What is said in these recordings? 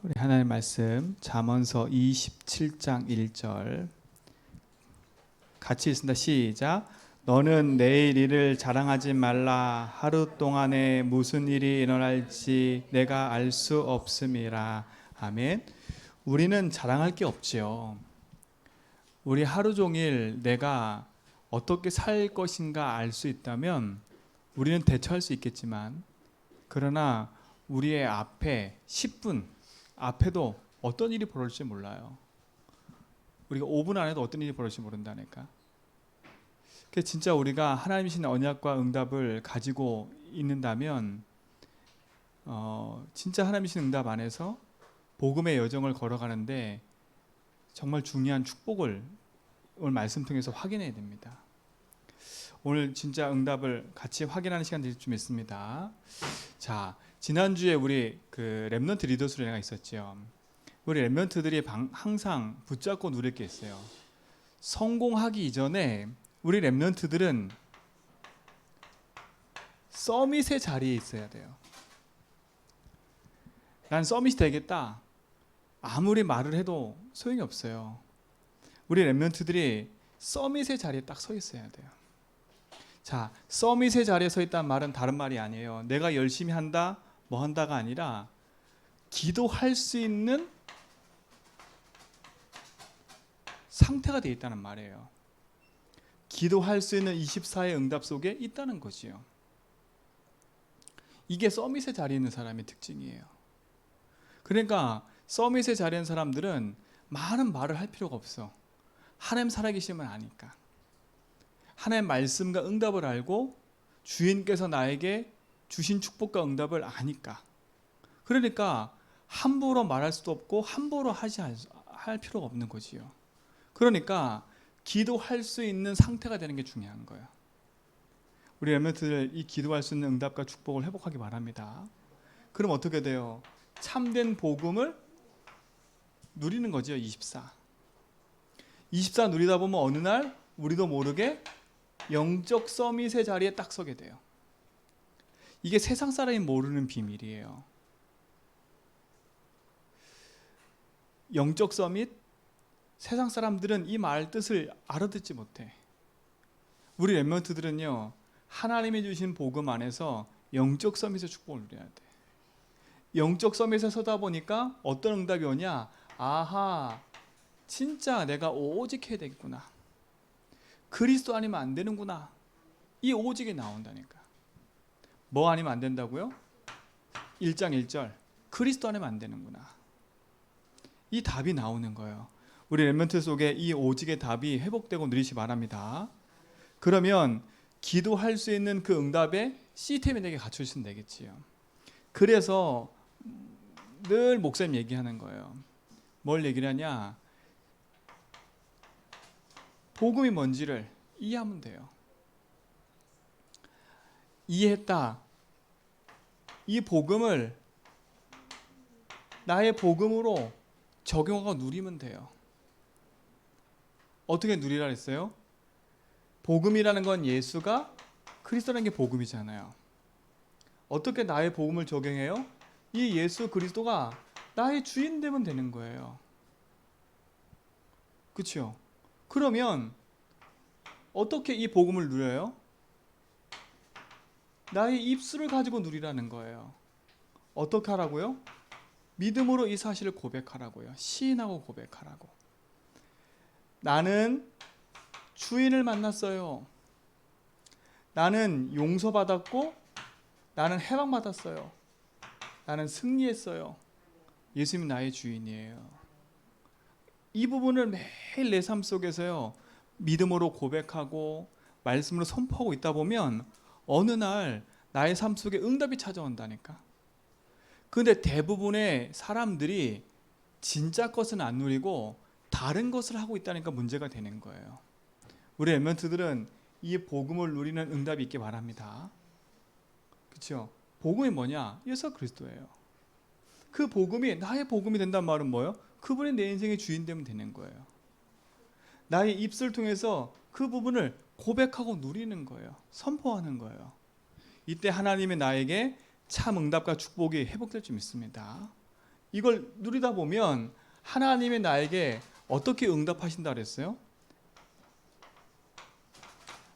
우리 하나님 말씀 잠언서 27장 1절 같이 읽습니다. 시작. 너는 내일 일을 자랑하지 말라. 하루 동안에 무슨 일이 일어날지 내가 알 수 없음이라. 아멘. 우리는 자랑할 게 없지요. 우리 하루 종일 내가 어떻게 살 것인가 알 수 있다면 우리는 대처할 수 있겠지만, 그러나 우리의 앞에 10분 앞에도 어떤 일이 벌어질지 몰라요. 우리가 5분 안에도 어떤 일이 벌어질지 모른다니까. 그래서 진짜 우리가 하나님 주신 언약과 응답을 가지고 있는다면 진짜 하나님 주신 응답 안에서 복음의 여정을 걸어가는데 정말 중요한 축복을 오늘 말씀 통해서 확인해야 됩니다. 오늘 진짜 응답을 같이 확인하는 시간들이 좀 있습니다. 자, 지난주에 우리 그 랩넌트 리더스 레가 있었죠. 우리 랩넌트들이 항상 붙잡고 누릴 게 있어요. 성공하기 이전에 우리 랩넌트들은 서밋의 자리에 있어야 돼요. 난 서밋이 되겠다. 아무리 말을 해도 소용이 없어요. 우리 랩넌트들이 서밋의 자리에 딱 서 있어야 돼요. 자, 서밋의 자리에 서 있다는 말은 다른 말이 아니에요. 내가 열심히 한다, 뭐 한다가 아니라 기도할 수 있는 상태가 되어 있다는 말이에요. 기도할 수 있는 24의 응답 속에 있다는 거지요. 이게 서밋의 자리에 있는 사람의 특징이에요. 그러니까 서밋의 자리에 있는 사람들은 많은 말을 할 필요가 없어. 하나님 살아계심을 아니까. 하나님의 말씀과 응답을 알고 주인께서 나에게 주신 축복과 응답을 아니까. 그러니까 함부로 말할 수도 없고 함부로 할 필요가 없는 거지요. 그러니까 기도할 수 있는 상태가 되는 게 중요한 거예요. 우리 렘넌트들 이 기도할 수 있는 응답과 축복을 회복하기 바랍니다. 그럼 어떻게 돼요? 참된 복음을 누리는 거죠. 24 누리다 보면 어느 날 우리도 모르게 영적 서밋의 자리에 딱 서게 돼요. 이게 세상 사람이 모르는 비밀이에요. 영적 서밋, 세상 사람들은 이 말 뜻을 알아듣지 못해. 우리 렘넌트들은요, 하나님이 주신 복음 안에서 영적 서밋의 축복을 누려야 돼. 영적 서밋에 서다 보니까 어떤 응답이 오냐? 아하, 진짜 내가 오직 해야 되겠구나. 그리스도 아니면 안 되는구나. 이 오직이 나온다니까. 뭐 아니면 안 된다고요? 1장 1절 그리스도 아니면 안 되는구나. 이 답이 나오는 거예요. 우리 렘넌트 속에 이 오직의 답이 회복되고 누리시기 바랍니다. 그러면 기도할 수 있는 그 응답의 시스템이 내게 갖춰지면 되겠지요. 그래서 늘 목사님 얘기하는 거예요. 뭘 얘기를 하냐? 복음이 뭔지를 이해하면 돼요. 이해했다. 이 복음을 나의 복음으로 적용하고 누리면 돼요. 어떻게 누리라 했어요? 복음이라는 건 예수가 그리스도라는 게 복음이잖아요. 어떻게 나의 복음을 적용해요? 이 예수 그리스도가 나의 주인 되면 되는 거예요. 그렇죠? 그러면 어떻게 이 복음을 누려요? 나의 입술을 가지고 누리라는 거예요. 어떻게 하라고요? 믿음으로 이 사실을 고백하라고요. 시인하고 고백하라고. 나는 주인을 만났어요. 나는 용서받았고 나는 해방받았어요. 나는 승리했어요. 예수님이 나의 주인이에요. 이 부분을 매일 내 삶 속에서요, 믿음으로 고백하고 말씀으로 선포하고 있다 보면 어느 날 나의 삶 속에 응답이 찾아온다니까. 그런데 대부분의 사람들이 진짜 것은 안 누리고 다른 것을 하고 있다니까 문제가 되는 거예요. 우리 렘넌트들은 이 복음을 누리는 응답이 있기 바랍니다. 그렇죠? 복음이 뭐냐? 예수 그리스도예요. 그 복음이 나의 복음이 된다는 말은 뭐예요? 그분이 내 인생의 주인 되면 되는 거예요. 나의 입술 통해서 그 부분을 고백하고 누리는 거예요. 선포하는 거예요. 이때 하나님이 나에게 참 응답과 축복이 회복될 줄 믿습니다. 이걸 누리다 보면 하나님이 나에게 어떻게 응답하신다 그랬어요?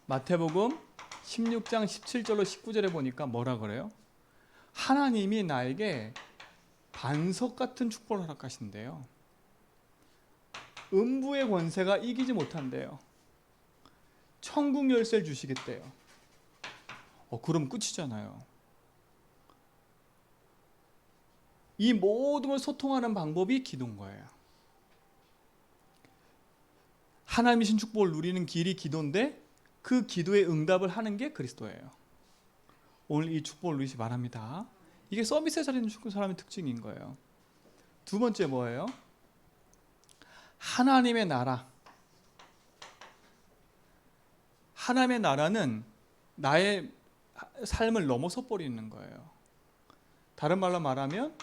마태복음 16장 17절로 19절에 보니까 뭐라 그래요? 하나님이 나에게 반석 같은 축복을 허락하신대요. 음부의 권세가 이기지 못한대요. 천국 열쇠를 주시겠대요. 그럼 끝이잖아요. 이 모든 걸 소통하는 방법이 기도인 거예요. 하나님이신 축복을 누리는 길이 기도인데 그 기도에 응답을 하는 게 그리스도예요. 오늘 이 축복을 누리시 바랍니다. 이게 서비스에 잘하는 사람의 특징인 거예요. 두 번째 뭐예요? 하나님의 나라. 하나님의 나라는 나의 삶을 넘어서 버리는 거예요. 다른 말로 말하면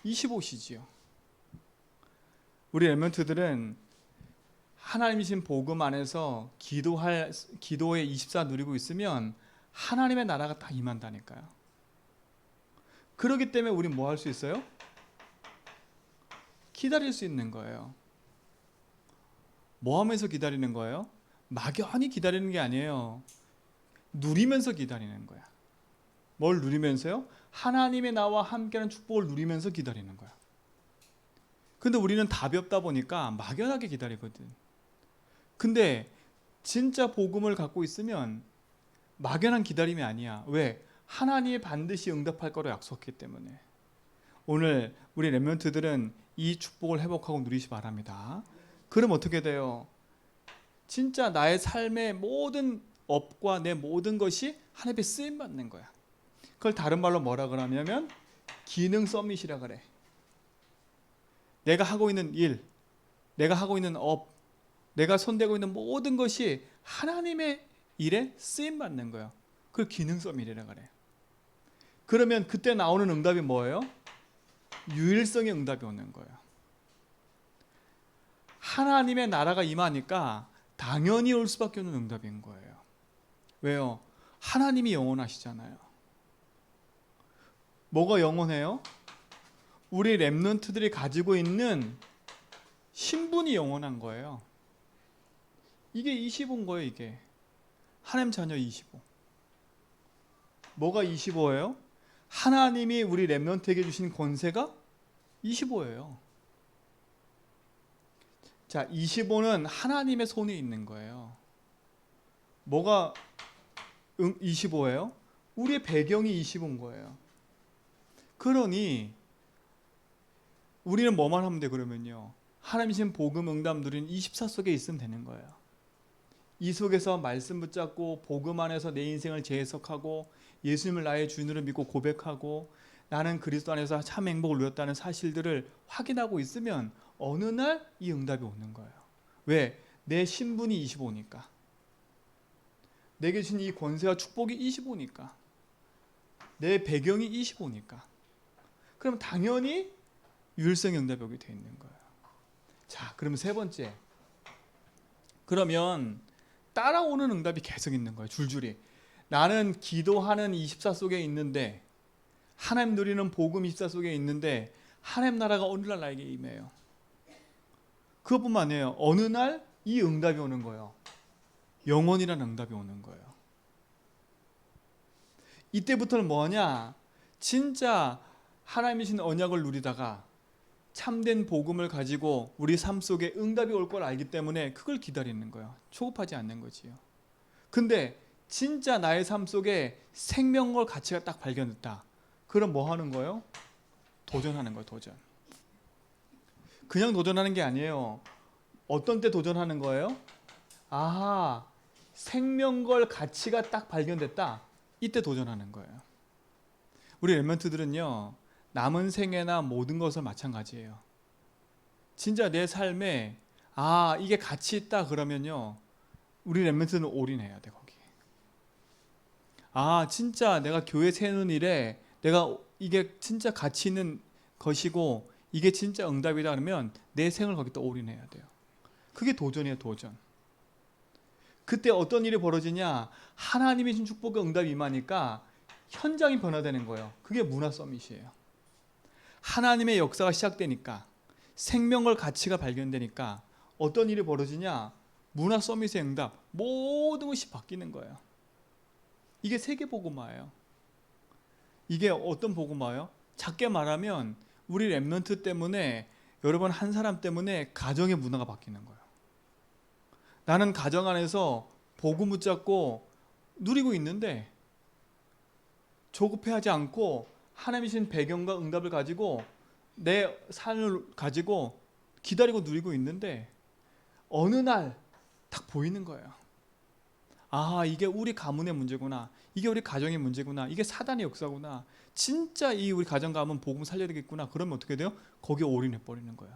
25시지요. 우리 렘넌트들은 하나님이신 복음 안에서 기도의 24 누리고 있으면 하나님의 나라가 다 임한다니까요. 그렇기 때문에 우린 뭐 할 수 있어요? 기다릴 수 있는 거예요. 뭐 하면서 기다리는 거예요? 막연히 기다리는 게 아니에요. 누리면서 기다리는 거야. 뭘 누리면서요? 하나님의 나와 함께하는 축복을 누리면서 기다리는 거야. 근데 우리는 답이 없다 보니까 막연하게 기다리거든. 근데 진짜 복음을 갖고 있으면 막연한 기다림이 아니야. 왜? 하나님이 반드시 응답할 거로 약속했기 때문에. 오늘 우리 렘넌트들은 이 축복을 회복하고 누리시 바랍니다. 그럼 어떻게 돼요? 진짜 나의 삶의 모든 업과 내 모든 것이 하나님의 쓰임 받는 거야. 그걸 다른 말로 뭐라 그러냐면 기능 서밋이라 그래. 내가 하고 있는 일, 내가 하고 있는 업, 내가 손대고 있는 모든 것이 하나님의 일에 쓰임 받는 거예요. 그걸 기능 서밋이라 그래. 그러면 그때 나오는 응답이 뭐예요? 유일성의 응답이 오는 거예요. 하나님의 나라가 임하니까 당연히 올 수밖에 없는 응답인 거예요. 왜요? 하나님이 영원하시잖아요. 뭐가 영원해요? 우리 렘넌트들이 가지고 있는 신분이 영원한 거예요. 이게 25인 거예요. 이게 하나님 자녀 25. 뭐가 25예요? 하나님이 우리 렘넌트에게 주신 권세가 25예요. 자, 25는 하나님의 손에 있는 거예요. 뭐가 25예요? 우리의 배경이 25인 거예요. 그러니 우리는 뭐만 하면 돼 그러면요? 하나님이신 복음 응답 누리는 24 속에 있으면 되는 거예요. 이 속에서 말씀 붙잡고 복음 안에서 내 인생을 재해석하고 예수님을 나의 주인으로 믿고 고백하고 나는 그리스도 안에서 참 행복을 누렸다는 사실들을 확인하고 있으면 어느 날 이 응답이 오는 거예요. 왜? 내 신분이 25니까. 내게 주신 이 권세와 축복이 25니까. 내 배경이 25니까. 그럼 당연히 유일성 응답이 오게 돼 있는 거예요. 자, 그럼 세 번째. 그러면 따라오는 응답이 계속 있는 거예요. 줄줄이. 나는 기도하는 24 속에 있는데 하나님 누리는 복음 24 속에 있는데 하나님 나라가 어느 날 나에게 임해요. 그것뿐만 아니에요. 어느 날 이 응답이 오는 거예요. 영원이라는 응답이 오는 거예요. 이때부터는 뭐냐? 진짜 하나님이신 언약을 누리다가 참된 복음을 가지고 우리 삶 속에 응답이 올 걸 알기 때문에 그걸 기다리는 거예요. 초급하지 않는 거지요. 근데 진짜 나의 삶 속에 생명과 가치가 딱 발견됐다. 그럼 뭐 하는 거예요? 도전하는 거예요. 도전. 그냥 도전하는 게 아니에요. 어떤 때 도전하는 거예요? 아하, 생명걸 가치가 딱 발견됐다. 이때 도전하는 거예요. 우리 렘넌트들은요, 남은 생애나 모든 것을 마찬가지예요. 진짜 내 삶에 이게 가치 있다 그러면요, 우리 렘넌트는 올인해야 돼 거기. 진짜 내가 교회 세우는 일에 내가 이게 진짜 가치 있는 것이고 이게 진짜 응답이다 그러면 내 생을 거기다 올인해야 돼요. 그게 도전이에요. 도전. 그때 어떤 일이 벌어지냐? 하나님이 준 축복과 응답이 임하니까 현장이 변화되는 거예요. 그게 문화 서밋이에요. 하나님의 역사가 시작되니까, 생명과 가치가 발견되니까 어떤 일이 벌어지냐? 문화 서밋의 응답, 모든 것이 바뀌는 거예요. 이게 세계 복음화예요. 이게 어떤 복음화예요? 작게 말하면 우리 렘넌트 때문에, 여러분 한 사람 때문에 가정의 문화가 바뀌는 거예요. 나는 가정 안에서 복음 붙잡고 누리고 있는데 조급해하지 않고 하나님이 주신 배경과 응답을 가지고 내 삶을 가지고 기다리고 누리고 있는데 어느 날 딱 보이는 거예요. 아, 이게 우리 가문의 문제구나. 이게 우리 가정의 문제구나. 이게 사단의 역사구나. 진짜 이 우리 가정 가문 복음 살려야 되겠구나. 그러면 어떻게 돼요? 거기에 올인해 버리는 거예요.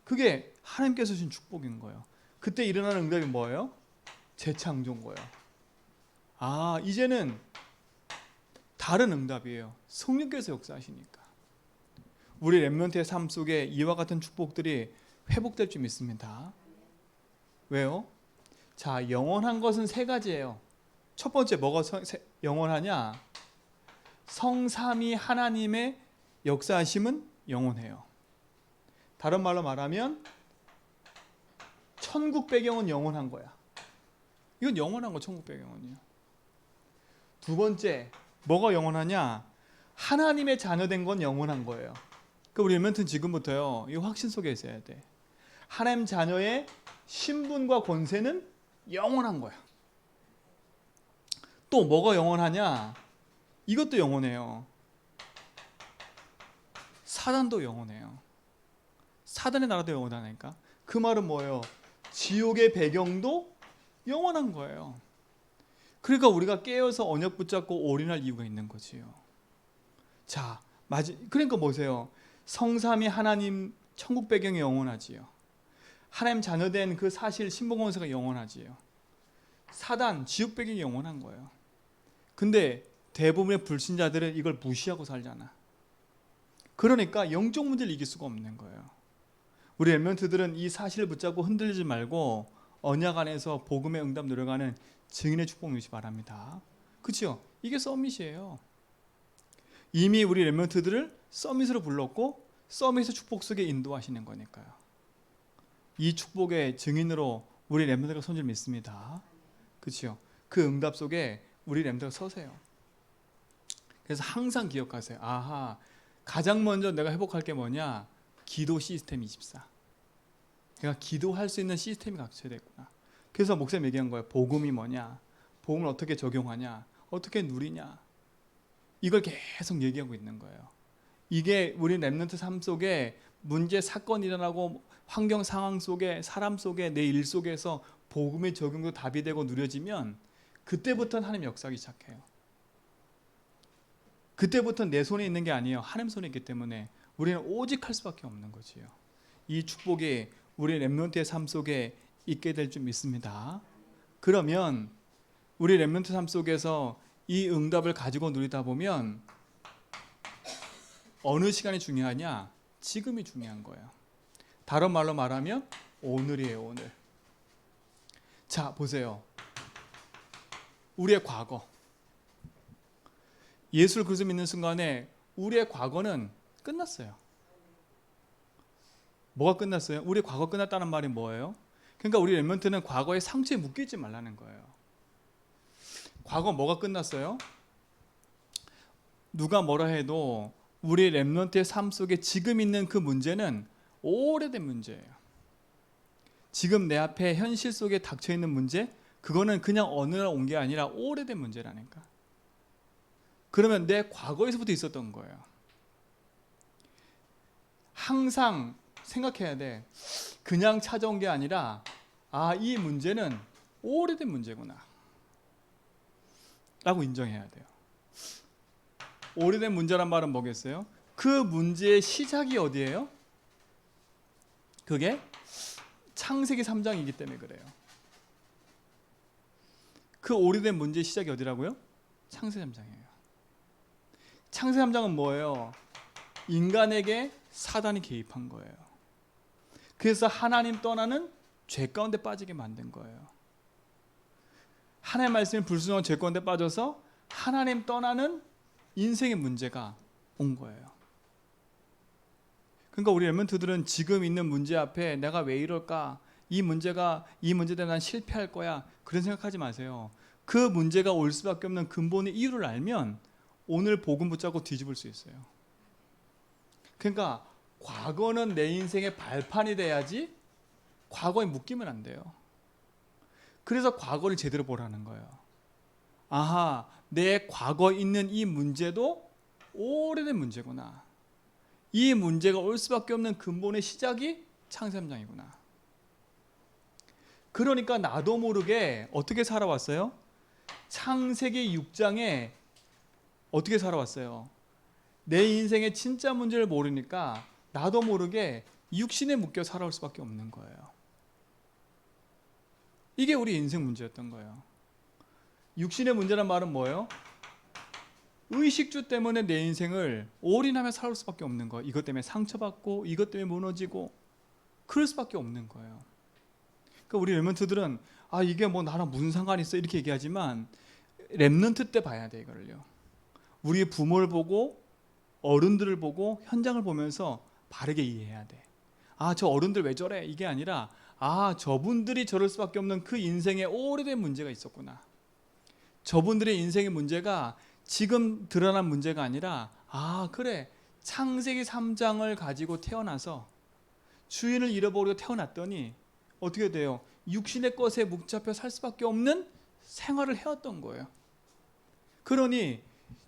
그게 하나님께서 주신 축복인 거예요. 그때 일어나는 응답이 뭐예요? 재창조인 거예요. 아, 이제는 다른 응답이에요. 성령께서 역사하시니까. 우리 렘넌트의 삶 속에 이와 같은 축복들이 회복될 줄 믿습니다. 왜요? 자, 영원한 것은 세 가지예요. 첫 번째, 뭐가 영원하냐? 성삼위 하나님의 역사하심은 영원해요. 다른 말로 말하면 천국 배경은 영원한 거야. 이건 영원한 거, 천국 배경은요. 두 번째, 뭐가 영원하냐? 하나님의 자녀된 건 영원한 거예요. 그러니까 우리 렘넌트는 지금부터요, 이 확신 속에 있어야 돼. 하나님 자녀의 신분과 권세는 영원한 거야. 또 뭐가 영원하냐? 이것도 영원해요. 사단도 영원해요. 사단의 나라도 영원하니까. 그 말은 뭐예요? 지옥의 배경도 영원한 거예요. 그러니까 우리가 깨어서 언약 붙잡고 올인할 이유가 있는 거지요. 자, 그러니까 뭐세요? 성삼위 하나님 천국 배경이 영원하지요. 하나님 자녀된 그 사실 신분권세가 영원하지요. 사단 지옥 배경이 영원한 거예요. 근데 대부분의 불신자들은 이걸 무시하고 살잖아. 그러니까 영적 문제를 이길 수가 없는 거예요. 우리 렘넌트들은 이 사실을 붙잡고 흔들리지 말고 언약 안에서 복음의 응답 누려가는 증인의 축복 누리시 바랍니다. 그렇죠? 이게 서밋이에요. 이미 우리 렘넌트들을 서밋으로 불렀고 서밋의 축복 속에 인도하시는 거니까요. 이 축복의 증인으로 우리 렘넌트가 손질 믿습니다. 그렇죠? 그 응답 속에 우리 렘넌트가 서세요. 그래서 항상 기억하세요. 아하, 가장 먼저 내가 회복할 게 뭐냐? 기도 시스템 24. 내가 기도할 수 있는 시스템이 갖춰야 되구나. 그래서 목사님 얘기한 거예요. 복음이 뭐냐? 복음을 어떻게 적용하냐? 어떻게 누리냐? 이걸 계속 얘기하고 있는 거예요. 이게 우리 렘넌트 삶 속에 문제, 사건이 일어나고 환경 상황 속에, 사람 속에, 내 일 속에서 복음의 적용도 답이 되고 누려지면 그때부터는 하나님 역사하기 시작해요. 그때부터는 내 손에 있는 게 아니에요. 하나님 손에 있기 때문에 우리는 오직 할 수밖에 없는 거지요. 이 축복이 우리 렘넌트의 삶 속에 있게 될 줄 믿습니다. 그러면 우리 렘넌트 삶 속에서 이 응답을 가지고 누리다 보면 어느 시간이 중요하냐? 지금이 중요한 거예요. 다른 말로 말하면 오늘이에요, 오늘. 자, 보세요. 우리의 과거. 예수를 그리스도 믿는 순간에 우리의 과거는 끝났어요. 뭐가 끝났어요? 우리의 과거 끝났다는 말이 뭐예요? 그러니까 우리 렘넌트는 과거의 상처에 묶이지 말라는 거예요. 과거 뭐가 끝났어요? 누가 뭐라 해도 우리 렘넌트의 삶 속에 지금 있는 그 문제는 오래된 문제예요. 지금 내 앞에 현실 속에 닥쳐있는 문제, 그거는 그냥 어느 날 온 게 아니라 오래된 문제라니까. 그러면 내 과거에서부터 있었던 거예요. 항상 생각해야 돼. 그냥 찾아온 게 아니라 아, 이 문제는 오래된 문제구나 라고 인정해야 돼요. 오래된 문제란 말은 뭐겠어요? 그 문제의 시작이 어디예요? 그게 창세기 3장이기 때문에 그래요. 그 오래된 문제의 시작이 어디라고요? 창세기 3장이에요. 창세기 3장은 뭐예요? 인간에게 사단이 개입한 거예요. 그래서 하나님 떠나는 죄 가운데 빠지게 만든 거예요. 하나님의 말씀이 불순종한 죄 가운데 빠져서 하나님 떠나는 인생의 문제가 온 거예요. 그러니까 우리 랩런트들은 지금 있는 문제 앞에 내가 왜 이럴까? 이 문제 때문에 난 실패할 거야. 그런 생각하지 마세요. 그 문제가 올 수밖에 없는 근본의 이유를 알면 오늘 복음 붙잡고 뒤집을 수 있어요. 그러니까 과거는 내 인생의 발판이 돼야지 과거에 묶이면 안 돼요. 그래서 과거를 제대로 보라는 거예요. 아하, 내 과거에 있는 이 문제도 오래된 문제구나. 이 문제가 올 수밖에 없는 근본의 시작이 창세 3장이구나. 그러니까 나도 모르게 어떻게 살아왔어요? 창세기 6장에 어떻게 살아왔어요? 내 인생의 진짜 문제를 모르니까 나도 모르게 육신에 묶여 살아올 수밖에 없는 거예요. 이게 우리 인생 문제였던 거예요. 육신의 문제란 말은 뭐예요? 의식주 때문에 내 인생을 올인하며 살아올 수밖에 없는 거예요. 이것 때문에 상처받고 이것 때문에 무너지고 그럴 수밖에 없는 거예요. 그러니까 우리 랩런트들은 이게 뭐 나랑 무슨 상관이 있어 이렇게 얘기하지만 랩런트 때 봐야 돼 이거를요. 우리 부모를 보고 어른들을 보고 현장을 보면서 바르게 이해해야 돼. 저 어른들 왜 저래? 이게 아니라 저분들이 저럴 수밖에 없는 그 인생에 오래된 문제가 있었구나. 저분들의 인생의 문제가 지금 드러난 문제가 아니라 그래 창세기 3장을 가지고 태어나서 주인을 잃어버리고 태어났더니 어떻게 돼요? 육신의 것에 묵잡혀 살 수밖에 없는 생활을 해왔던 거예요. 그러니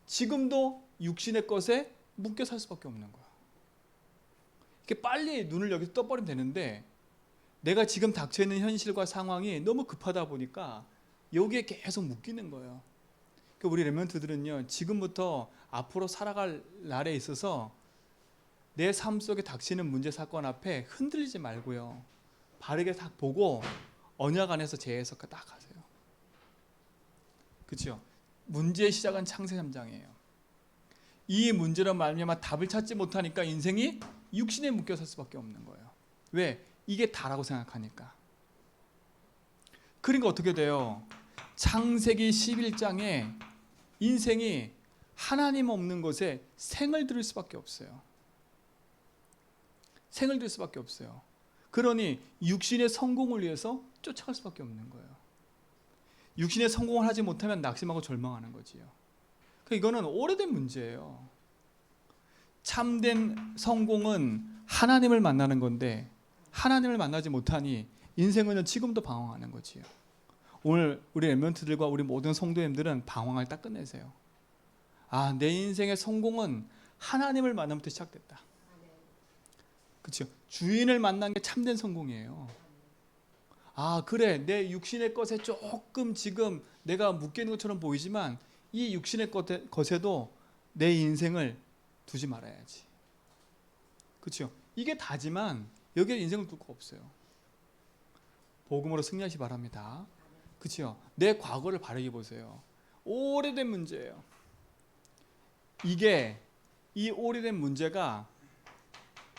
지금도 육신의 것에 묶여 살 수밖에 없는 거야. 이렇게 빨리 눈을 여기서 떠버리면 되는데 내가 지금 닥쳐있는 현실과 상황이 너무 급하다 보니까 여기에 계속 묶이는 거예요. 그러니까 우리 랩런트들은요, 지금부터 앞으로 살아갈 날에 있어서 내 삶 속에 닥치는 문제 사건 앞에 흔들리지 말고요, 바르게 딱 보고 언약 안에서 재해석 딱 하세요. 그렇죠? 문제의 시작은 창세 3장이에요. 이 문제로 말미암아 답을 찾지 못하니까 인생이 육신에 묶여 살 수밖에 없는 거예요. 왜? 이게 다라고 생각하니까. 그러니까 어떻게 돼요? 창세기 11장에 인생이 하나님 없는 곳에 생을 들일 수밖에 없어요. 생을 들일 수밖에 없어요. 그러니 육신의 성공을 위해서 쫓아갈 수밖에 없는 거예요. 육신의 성공을 하지 못하면 낙심하고 절망하는 거지요. 그러니까 이거는 오래된 문제예요. 참된 성공은 하나님을 만나는 건데 하나님을 만나지 못하니 인생은 지금도 방황하는 거지요. 오늘 우리 랩런트들과 우리 모든 성도님들은 방황을 딱 끝내세요. 내 인생의 성공은 하나님을 만나면부터 시작됐다. 그렇죠? 주인을 만난 게 참된 성공이에요. 그래, 내 육신의 것에 조금 지금 내가 묶여있는 것처럼 보이지만 이 육신의 것에도 내 인생을 두지 말아야지. 그렇죠? 이게 다지만 여기에 인생을 둘 거 없어요. 복음으로 승리하시 바랍니다. 그렇죠? 내 과거를 바르게 보세요. 오래된 문제예요. 이 오래된 문제가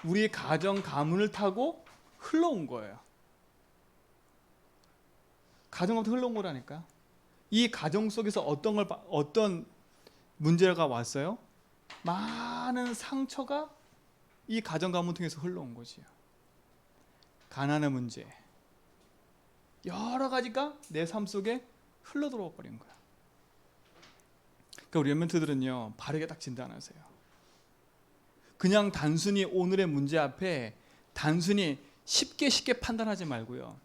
우리 가정 가문을 타고 흘러온 거예요. 가정부터 흘러온 거라니까. 이 가정 속에서 어떤 문제가 왔어요? 많은 상처가 이 가정 가문 통해서 흘러온 거지요. 가난의 문제, 여러 가지가 내 삶 속에 흘러 들어와 버린 거야. 그러니까 우리 랩런트들은요, 바르게 딱 진단하세요. 그냥 단순히 오늘의 문제 앞에 단순히 쉽게 판단하지 말고요,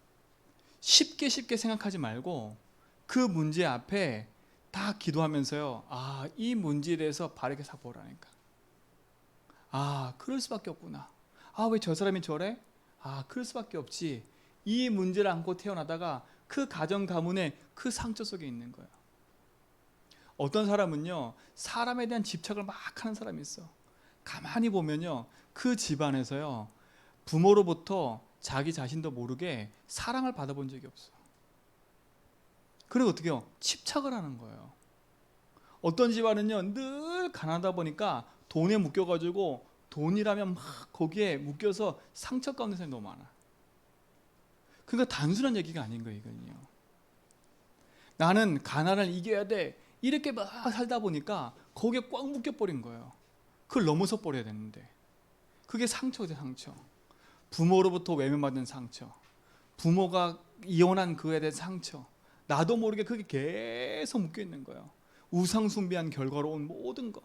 쉽게 생각하지 말고 그 문제 앞에 다 기도하면서요, 이 문제에 대해서 바르게 싹 보라니까. 그럴 수밖에 없구나. 왜 저 사람이 저래? 그럴 수밖에 없지. 이 문제를 안고 태어나다가 그 가정 가문의 그 상처 속에 있는 거예요. 어떤 사람은요, 사람에 대한 집착을 막 하는 사람이 있어. 가만히 보면요, 그 집안에서요, 부모로부터 자기 자신도 모르게 사랑을 받아본 적이 없어. 그리고 어떻게 해요? 집착을 하는 거예요. 어떤 집안은요, 늘 가난하다 보니까 돈에 묶여가지고 돈이라면 막 거기에 묶여서 상처 가운데 사람이 너무 많아. 그러니까 단순한 얘기가 아닌 거예요, 이건요. 나는 가난을 이겨야 돼, 이렇게 막 살다 보니까 거기에 꽉 묶여버린 거예요. 그걸 넘어서 버려야 되는데. 그게 상처죠, 상처. 부모로부터 외면받은 상처, 부모가 이혼한 그에 대한 상처, 나도 모르게 그게 계속 묶여 있는 거예요. 우상숭배한 결과로 온 모든 거.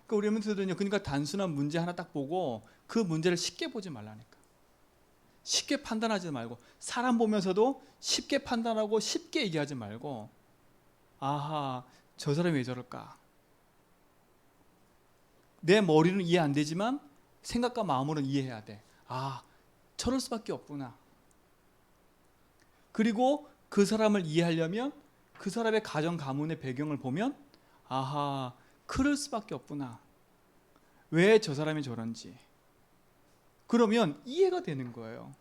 그러니까 우리 멘토들은요, 그러니까 단순한 문제 하나 딱 보고 그 문제를 쉽게 보지 말라니까. 쉽게 판단하지 말고, 사람 보면서도 쉽게 판단하고 쉽게 얘기하지 말고, 아하, 저 사람이 왜 저럴까? 내 머리는 이해 안 되지만 생각과 마음으로는 이해해야 돼. 아, 저럴 수밖에 없구나. 그리고 그 사람을 이해하려면 그 사람의 가정 가문의 배경을 보면, 아하, 그럴 수밖에 없구나. 왜 저 사람이 저런지. 그러면 이해가 되는 거예요.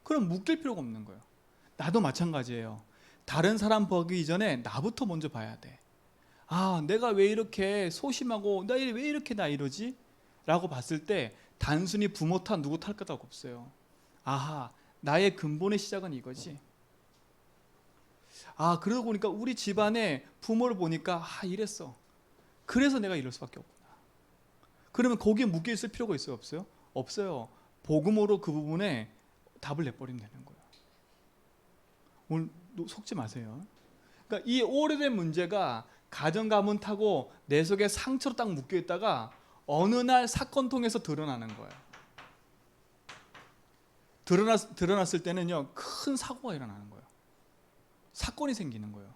그럼 묶일 필요가 없는 거예요. 나도 마찬가지예요. 다른 사람 보기 이전에 나부터 먼저 봐야 돼. 아, 내가 왜 이렇게 소심하고 나 왜 이렇게 나 이러지? 라고 봤을 때 단순히 부모 탓 누구 탓 것도 없어요. 아하, 나의 근본의 시작은 이거지. 아, 그러고 보니까 우리 집안에 부모를 보니까 이랬어. 그래서 내가 이럴 수밖에 없구나. 그러면 거기에 묶여 있을 필요가 있어요, 없어요? 없어요. 복음으로 그 부분에 답을 내버리면 되는 거예요. 오늘 속지 마세요. 그러니까 이 오래된 문제가 가정 가문 타고 내 속에 상처로 딱 묶여 있다가 어느 날 사건 통해서 드러나는 거예요. 드러났을 때는요, 큰 사고가 일어나는 거예요. 사건이 생기는 거예요.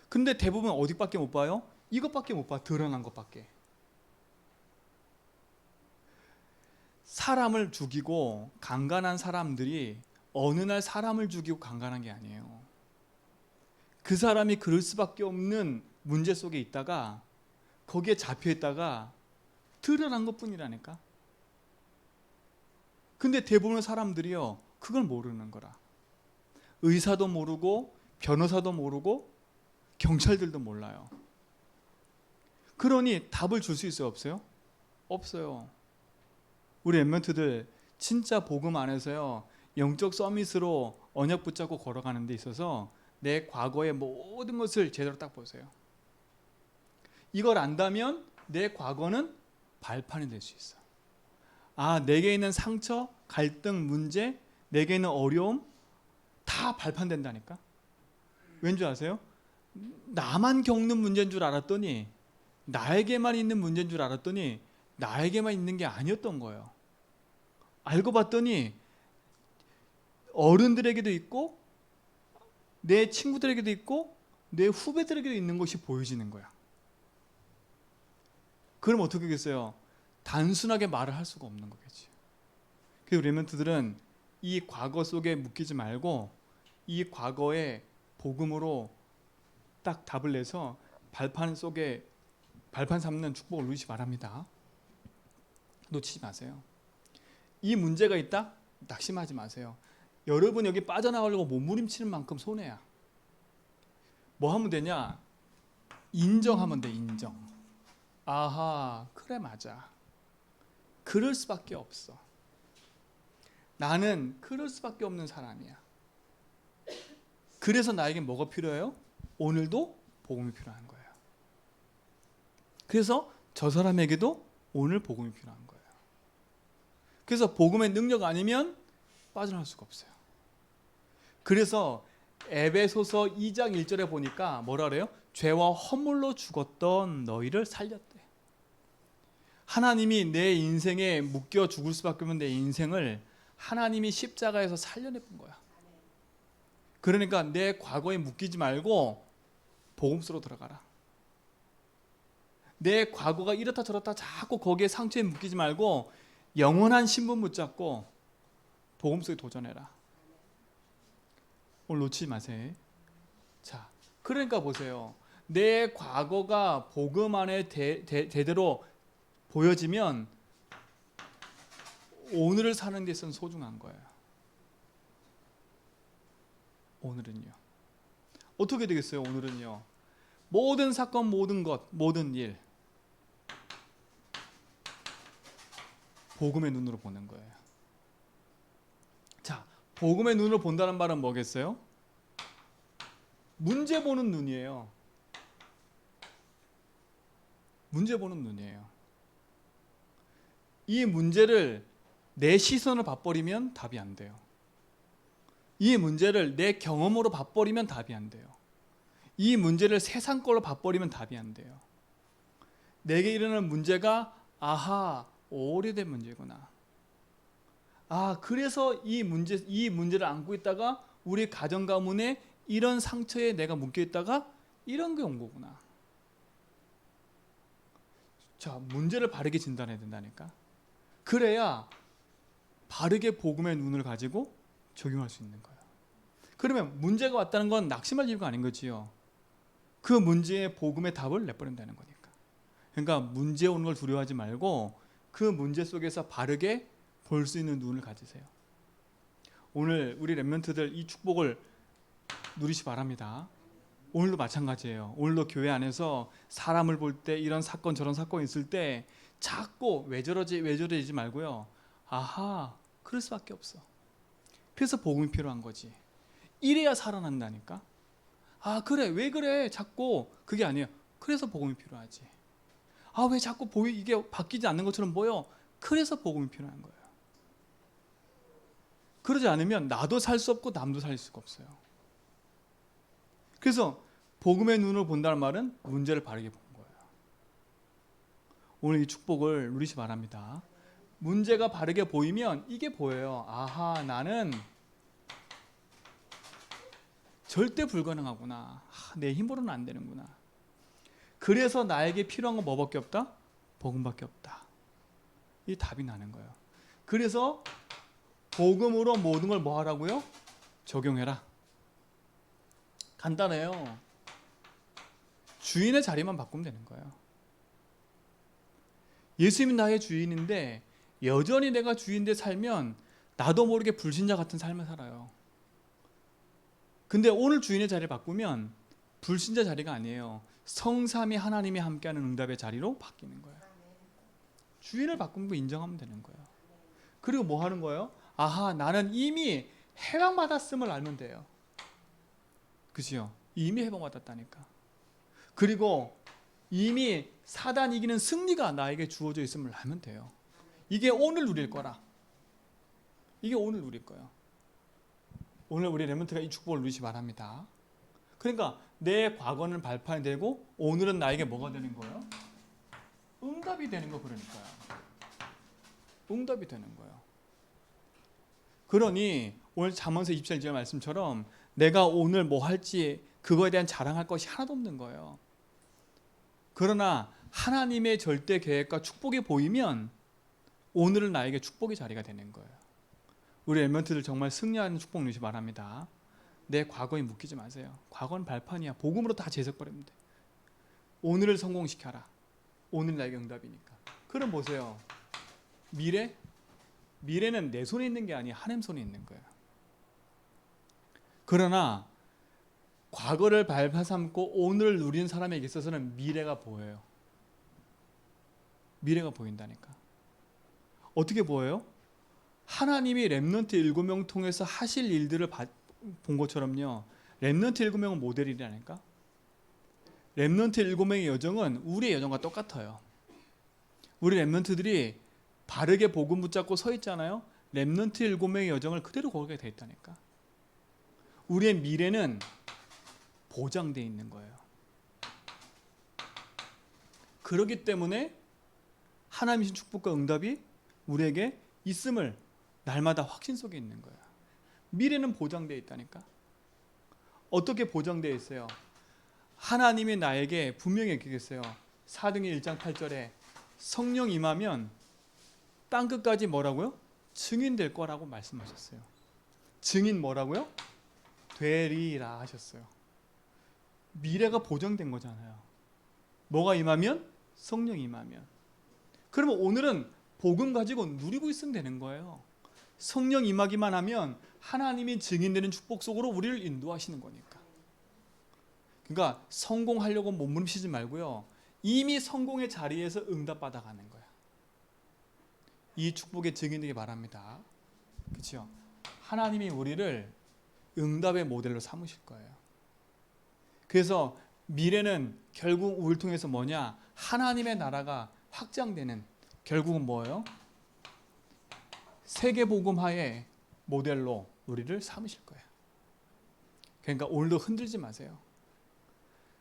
근데 대부분 어디밖에 못 봐요? 이것밖에 못 봐. 드러난 것밖에. 사람을 죽이고 강간한 사람들이 어느 날 사람을 죽이고 강간한 게 아니에요. 그 사람이 그럴 수밖에 없는 문제 속에 있다가 거기에 잡혀 있다가 드러난 것뿐이라니까. 근데 대부분의 사람들이요, 그걸 모르는 거라. 의사도 모르고 변호사도 모르고 경찰들도 몰라요. 그러니 답을 줄 수 있어요, 없어요? 없어요. 우리 엠멘트들 진짜 복음 안에서요, 영적 서밋으로 언약 붙잡고 걸어가는 데 있어서 내 과거의 모든 것을 제대로 딱 보세요. 이걸 안다면 내 과거는 발판이 될 수 있어. 아, 내게 있는 상처, 갈등, 문제, 내게 있는 어려움 다 발판된다니까. 왠지 아세요? 나만 겪는 문제인 줄 알았더니, 나에게만 있는 문제인 줄 알았더니 나에게만 있는 게 아니었던 거예요. 알고 봤더니 어른들에게도 있고 내 친구들에게도 있고 내 후배들에게도 있는 것이 보여지는 거야. 그럼 어떻게 하겠어요? 단순하게 말을 할 수가 없는 거겠지. 그래서 레멘트들은 이 과거 속에 묶이지 말고 이 과거의 복음으로 딱 답을 내서 발판 속에 발판 삼는 축복을 누리시 바랍니다. 놓치지 마세요. 이 문제가 있다? 낙심하지 마세요. 여러분 여기 빠져나가려고 몸부림치는 만큼 손해야. 뭐 하면 되냐? 인정하면 돼, 인정. 아하, 그래 맞아. 그럴 수밖에 없어. 나는 그럴 수밖에 없는 사람이야. 그래서 나에게 뭐가 필요해요? 오늘도 복음이 필요한 거예요. 그래서 저 사람에게도 오늘 복음이 필요한 거예요. 그래서 복음의 능력 아니면 빠져나갈 수가 없어요. 그래서 에베소서 2장 1절에 보니까 뭐라 그래요? 죄와 허물로 죽었던 너희를 살렸대. 하나님이 내 인생에 묶여 죽을 수밖에 없는 내 인생을 하나님이 십자가에서 살려내본 거야. 그러니까 내 과거에 묶이지 말고 복음으로 들어가라. 내 과거가 이렇다 저렇다 자꾸 거기에 상처에 묶이지 말고 영원한 신분 붙잡고 복음 속에 도전해라. 오늘 놓치지 마세요. 자, 그러니까 보세요. 내 과거가 복음 안에 대대로 보여지면 오늘을 사는 데 있어서는 소중한 거예요. 오늘은요. 어떻게 되겠어요? 오늘은요. 모든 사건, 모든 것, 모든 일 복음의 눈으로 보는 거예요. 자, 복음의 눈으로 본다는 말은 뭐겠어요? 문제 보는 눈이에요. 문제 보는 눈이에요. 이 문제를 내 시선으로 봐버리면 답이 안 돼요. 이 문제를 내 경험으로 봐버리면 답이 안 돼요. 이 문제를 세상 걸로 봐버리면 답이 안 돼요. 내게 일어나는 문제가 아하, 오래된 문제구나. 아, 그래서 이 문제를 안고 있다가 우리 가정 가문에 이런 상처에 내가 묶여 있다가 이런 게 온 거구나. 자, 문제를 바르게 진단해야 된다니까. 그래야 바르게 복음의 눈을 가지고 적용할 수 있는 거예요. 그러면 문제가 왔다는 건 낙심할 이유가 아닌 거지요. 그 문제의 복음의 답을 내버린다는 거니까. 그러니까 문제 오는 걸 두려워하지 말고 그 문제 속에서 바르게 볼 수 있는 눈을 가지세요. 오늘 우리 렘넌트들 이 축복을 누리시 바랍니다. 오늘도 마찬가지예요. 오늘도 교회 안에서 사람을 볼 때 이런 사건 저런 사건이 있을 때 자꾸 왜 저러지 말고요. 아하, 그럴 수밖에 없어. 그래서 복음이 필요한 거지. 이래야 살아난다니까. 아, 그래, 왜 그래 자꾸. 그게 아니에요. 그래서 복음이 필요하지. 아, 왜 자꾸 이게 바뀌지 않는 것처럼 보여. 그래서 복음이 필요한 거예요. 그러지 않으면 나도 살 수 없고 남도 살 수가 없어요. 그래서 복음의 눈으로 본다는 말은 문제를 바르게 본 거예요. 오늘 이 축복을 누리시 바랍니다. 문제가 바르게 보이면 이게 보여요. 아하, 나는 절대 불가능하구나. 아, 내 힘으로는 안 되는구나. 그래서 나에게 필요한 건 뭐밖에 없다? 복음밖에 없다. 이 답이 나는 거예요. 그래서 복음으로 모든 걸 뭐 하라고요? 적용해라. 간단해요. 주인의 자리만 바꾸면 되는 거예요. 예수님이 나의 주인인데 여전히 내가 주인데 살면 나도 모르게 불신자 같은 삶을 살아요. 근데 오늘 주인의 자리를 바꾸면 불신자 자리가 아니에요. 성삼위 하나님이 함께하는 응답의 자리로 바뀌는 거예요. 주인을 바꾼 거 인정하면 되는 거예요. 그리고 뭐 하는 거예요? 아하, 나는 이미 해방받았음을 알면 돼요. 그치요? 이미 해방받았다니까. 그리고 이미 사단 이기는 승리가 나에게 주어져 있음을 알면 돼요. 이게 오늘 누릴 거라. 이게 오늘 누릴 거예요. 오늘 우리 렘넌트가 이 축복을 누리시 바랍니다. 그러니까 내 과거는 발판이 되고 오늘은 나에게 뭐가 되는 거예요? 응답이 되는 거. 그러니까요. 응답이 되는 거예요. 그러니 오늘 잠언서 27절 말씀처럼 내가 오늘 뭐 할지 그거에 대한 자랑할 것이 하나도 없는 거예요. 그러나 하나님의 절대 계획과 축복이 보이면 오늘은 나에게 축복의 자리가 되는 거예요. 우리 렘넌트들 정말 승리하는 축복 누리시 바랍니다. 내 과거에 묶이지 마세요. 과거는 발판이야. 복음으로 다 재석버리면 돼. 오늘을 성공시켜라. 오늘 나에게 응답이니까. 그럼 보세요. 미래는 내 손에 있는 게 아니야. 하나님 손에 있는 거예요. 그러나 과거를 발판 삼고 오늘을 누리는 사람에게 있어서는 미래가 보여요. 미래가 보인다니까. 어떻게 보여요? 하나님이 렘넌트 7명 통해서 하실 일들을 본 것처럼요. 렘넌트 7명은 모델이라니까. 렘넌트 7명의 여정은 우리의 여정과 똑같아요. 우리 렘넌트들이 바르게 복음 붙잡고 서 있잖아요. 렘넌트 7명의 여정을 그대로 걸게 돼 있다니까. 우리의 미래는 보장되어 있는 거예요. 그렇기 때문에 하나님이신 축복과 응답이 우리에게 있음을 날마다 확신 속에 있는 거예요. 미래는 보장되어 있다니까. 어떻게 보장되어 있어요? 하나님이 나에게 분명히 얘기했어요. 사도행전 1장 8절에 성령 임하면 땅끝까지 뭐라고요? 증인 될 거라고 말씀하셨어요. 증인 뭐라고요? 되리라 하셨어요. 미래가 보장된 거잖아요. 뭐가 임하면? 성령 임하면. 그러면 오늘은 복음 가지고 누리고 있으면 되는 거예요. 성령 임하기만 하면 하나님이 증인되는 축복 속으로 우리를 인도하시는 거니까. 그러니까 성공하려고 몸부림치지 말고요. 이미 성공의 자리에서 응답받아 가는 거야. 이 축복의 증인되기 바랍니다. 그렇죠? 하나님이 우리를 응답의 모델로 삼으실 거예요. 그래서 미래는 결국 우리를 통해서 뭐냐? 하나님의 나라가 확장되는, 결국은 뭐예요? 세계 복음화의 모델로 우리를 삼으실 거예요. 그러니까 오늘도 흔들지 마세요.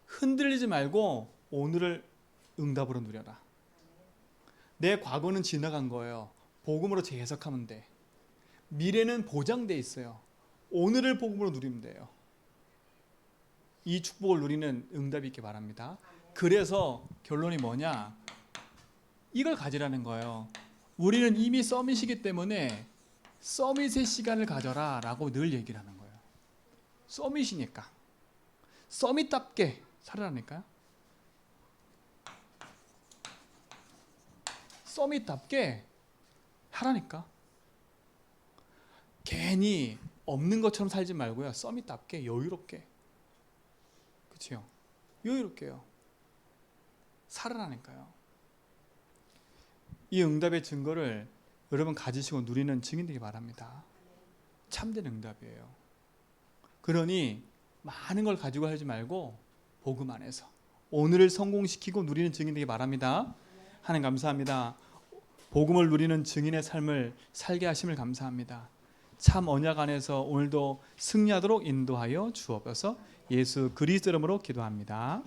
흔들리지 말고 오늘을 응답으로 누려라. 내 과거는 지나간 거예요. 복음으로 재해석하면 돼. 미래는 보장돼 있어요. 오늘을 복음으로 누리면 돼요. 이 축복을 누리는 응답이 있기 바랍니다. 그래서 결론이 뭐냐? 이걸 가지라는 거예요. 우리는 이미 서밋이기 때문에 서밋의 시간을 가져라 라고 늘 얘기를 하는 거예요. 서밋이니까. 서밋답게 살아라니까요. 서밋답게 하라니까. 괜히 없는 것처럼 살지 말고요. 서밋답게 여유롭게. 그렇죠? 여유롭게요. 살아라니까요. 이 응답의 증거를 여러분 가지시고 누리는 증인 되기 바랍니다. 참된 응답이에요. 그러니 많은 걸 가지고 하지 말고 복음 안에서 오늘을 성공시키고 누리는 증인 되기 바랍니다. 하나님 감사합니다. 복음을 누리는 증인의 삶을 살게 하심을 감사합니다. 참 언약 안에서 오늘도 승리하도록 인도하여 주옵소서. 예수 그리스도 이름으로 기도합니다.